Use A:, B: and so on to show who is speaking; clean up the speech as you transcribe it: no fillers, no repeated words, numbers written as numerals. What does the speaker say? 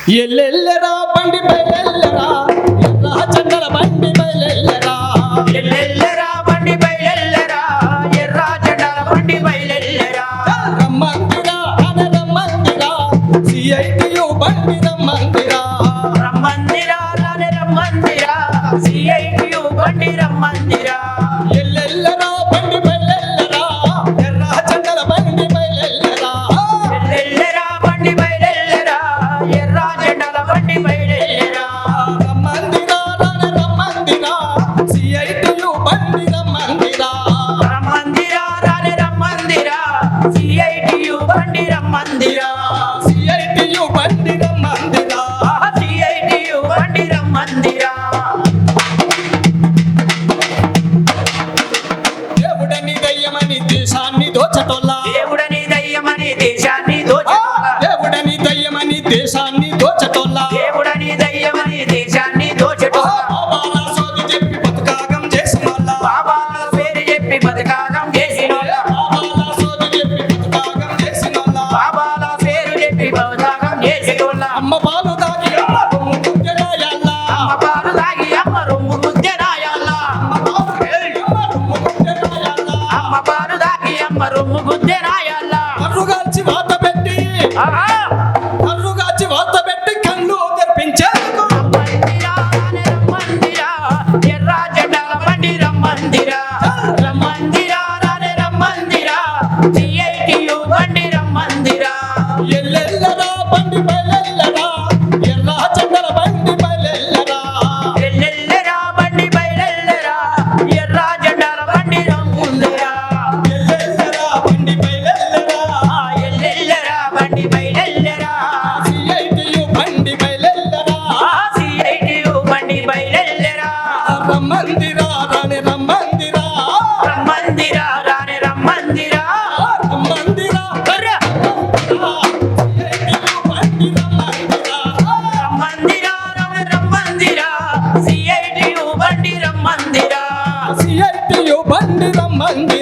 A: ఎల్లెల్లరా బండి బయలెల్లరా ఎర్ర జెండల బండి బయలెల్లరా
B: ఎల్లెల్లరా బండి బయలెల్లరా ఎర్ర జెండల బండి బయలెల్లరా
A: రమ్మందిరా అనే రమ్మందిరా సిఐటియు బండి రమ్మందిరా
B: రమ్మందిరా రానే రమ్మందిరా సిఐటియు బండి రమ్మందిరా
A: ఎల్లెల్లరా బండి బయలెల్లరా ఎర్ర జెండల బండి బయలెల్లరా
B: ఎల్లెల్లరా బండి బయలెల్లరా ఎర్ర జెండల బండి బయలెల్లరా
A: రమ్మందిరా అనే రమ్మందిరా సిఐటియు బండి రమ్మందిరా
B: రమ్మందిరా రానే రమ్మందిరా సిఐటియు బండి రమ్మందిరా
A: సిఐటియు బండి రమ్మందిరా
B: సిఐటియు బండి రమ్మందిరా
A: దేవుడని దయ్యమని దేశాన్ని దోచటోల్లా
B: దేవుడని దయ్యమని దేశాన్ని దోచటోలా
A: దేవుడని దయ్యమని దేశాన్ని దోచటోల్లా
B: దేవుడని దయ్యమని దేశాన్ని దోచటోలా
A: బాబాల సోది చెప్పి బతుకాగం చేసినోల్లా
B: బాబాల పేరు చెప్పి బతుకాగం చేసినోళ్ళ
A: బాబాల సోది చెప్పి బతుకాగం చేసినోల్లా
B: బాబాల పేరు చెప్పి బతుకాగం చేసినోళ్ళ
A: అమ్మ పాలు తాగి అమ్మ రొమ్ము గుద్దెరాయల్లా
B: అమ్మ పాలు తాగి అమ్మ రొమ్ము గుద్దెనాయల్ల అమ్మ పాలు తాగి అమ్మ రొమ్ము గుద్దెనాయల్ల
A: కర్రుగాల్చి వాత పెట్టి కర్రుగాల్చి వాత పెట్టి కళ్ళు తెప్పించేందుకు
B: రమ్మందిరా రానే రమ్మందిరా ఎర్ర జెండల బండి రమ్మందిరా రమ్మందిరా రానే రమ్మందిరా సిఐటియు బండి రమ్మందిరా
A: ఎల్లెల్లరా బండి బయలెల్లరా ఎర్ర జెండల బండి బయలెల్లరా
B: ఎల్లెల్లరా బండి బయలెల్లరా ఎర్ర జెండల బండి రమ్మందిరా
A: ఎల్లెల్లరా బండి బయలెల్లరా
B: ఎల్లెల్లరా బండి బయలెల్లరా
A: సిఐటియు బండి బయలెల్లరా
B: సిఐటియు బండి బయలెల్లరా
A: రమ్మందిరా రాని రమ్మందిరా
B: రమ్మందిరా రానే రమ్మందిరా
A: రమ్మందిరా
B: కర్ర
A: సిఐటియు బండి రమ్మందిరా
B: రమ్మందిరా రానే రమ్మందిరా సిఐటియు బండి రమ్మందిరా
A: సిఐటియు బండి రమ్మందిరా